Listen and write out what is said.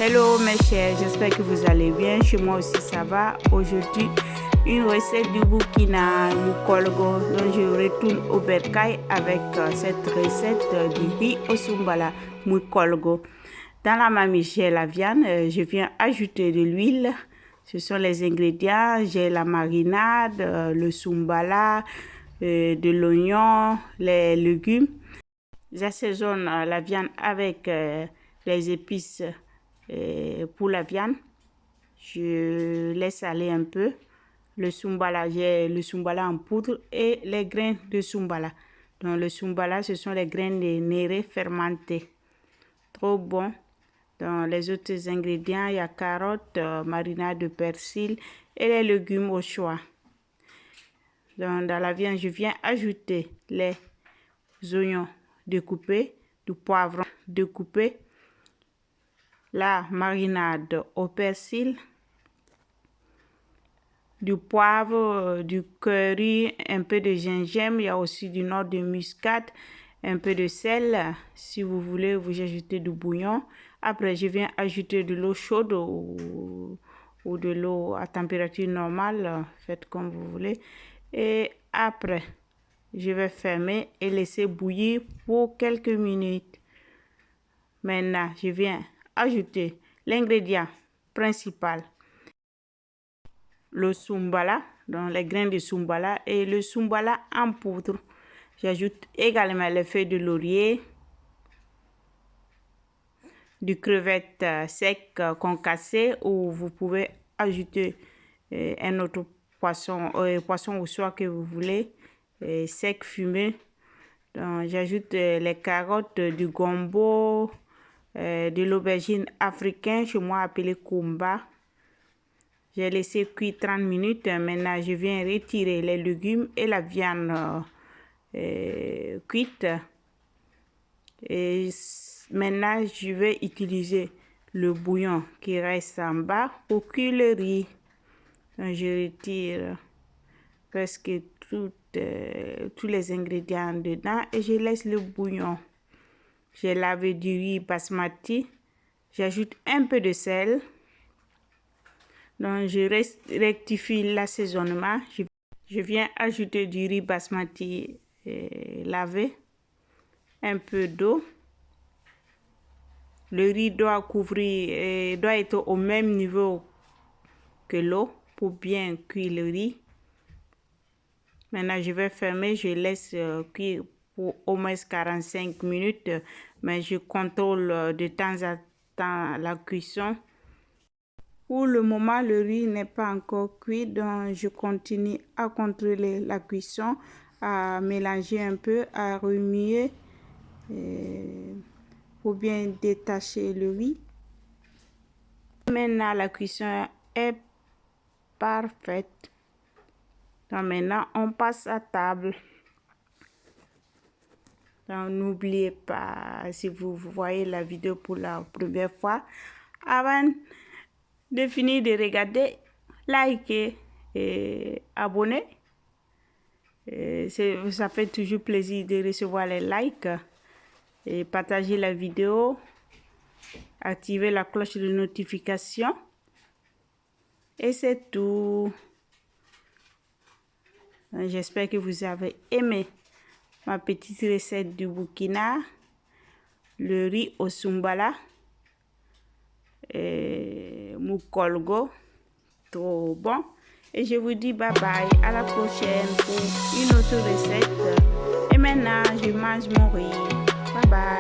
Hello mes chers, j'espère que vous allez bien. Chez moi aussi ça va. Aujourd'hui, une recette du Burkina Mukolgo. Donc je retourne au bercail avec cette recette du riz au Soumbala Mukolgo. Dans la marmite, j'ai la viande. Je viens ajouter de l'huile. Ce sont les ingrédients. J'ai la marinade, le Soumbala, de l'oignon, les légumes. J'assaisonne la viande avec les épices pour la viande. Je laisse aller un peu. Le Soumbala, j'ai le Soumbala en poudre et les grains de Soumbala. Donc le Soumbala, ce sont les grains de néré fermentés. Trop bon. Dans les autres ingrédients, il y a carottes, marinade de persil et les légumes au choix. Donc, dans la viande, je viens ajouter les oignons découpés, du poivron découpé, la marinade au persil, du poivre, du curry, un peu de gingembre, il y a aussi du noix de muscade, un peu de sel. Si vous voulez, vous ajoutez du bouillon. Après, je viens ajouter de l'eau chaude ou de l'eau à température normale, faites comme vous voulez. Et après, je vais fermer et laisser bouillir pour quelques minutes. Maintenant, je viens ajouter l'ingrédient principal, le Soumbala, donc les grains de Soumbala et le Soumbala en poudre. J'ajoute également les feuilles de laurier, du crevette sec concassé, ou vous pouvez ajouter un autre poisson, poisson au choix que vous voulez, sec fumé. J'ajoute les carottes, du gombo, de l'aubergine africaine, chez moi appelé kumba. J'ai laissé cuire 30 minutes. Maintenant, je viens retirer les légumes et la viande cuite. Et maintenant, je vais utiliser le bouillon qui reste en bas pour cuire le riz. Donc, je retire presque tous les ingrédients dedans et je laisse le bouillon. J'ai lavé du riz basmati. J'ajoute un peu de sel. Donc, je rectifie l'assaisonnement. Je viens ajouter du riz basmati lavé. Un peu d'eau. Le riz doit couvrir, doit être au même niveau que l'eau pour bien cuire le riz. Maintenant, je vais fermer. Je laisse cuire pour au moins 45 minutes. Mais je contrôle de temps à temps la cuisson. Pour le moment, le riz n'est pas encore cuit, donc je continue à contrôler la cuisson, à mélanger un peu, à remuer pour bien détacher le riz. Maintenant, la cuisson est parfaite. Donc maintenant, on passe à table. Donc n'oubliez pas, si vous voyez la vidéo pour la première fois, avant de finir de regarder, likez et abonnez. Ça fait toujours plaisir de recevoir les likes. Et partagez la vidéo. Activez la cloche de notification. Et c'est tout. J'espère que vous avez aimé ma petite recette du Burkina. Le riz au Soumbala. Mukolgo, trop bon. Et je vous dis bye bye, à la prochaine pour une autre recette. Et maintenant, je mange mon riz. Bye bye.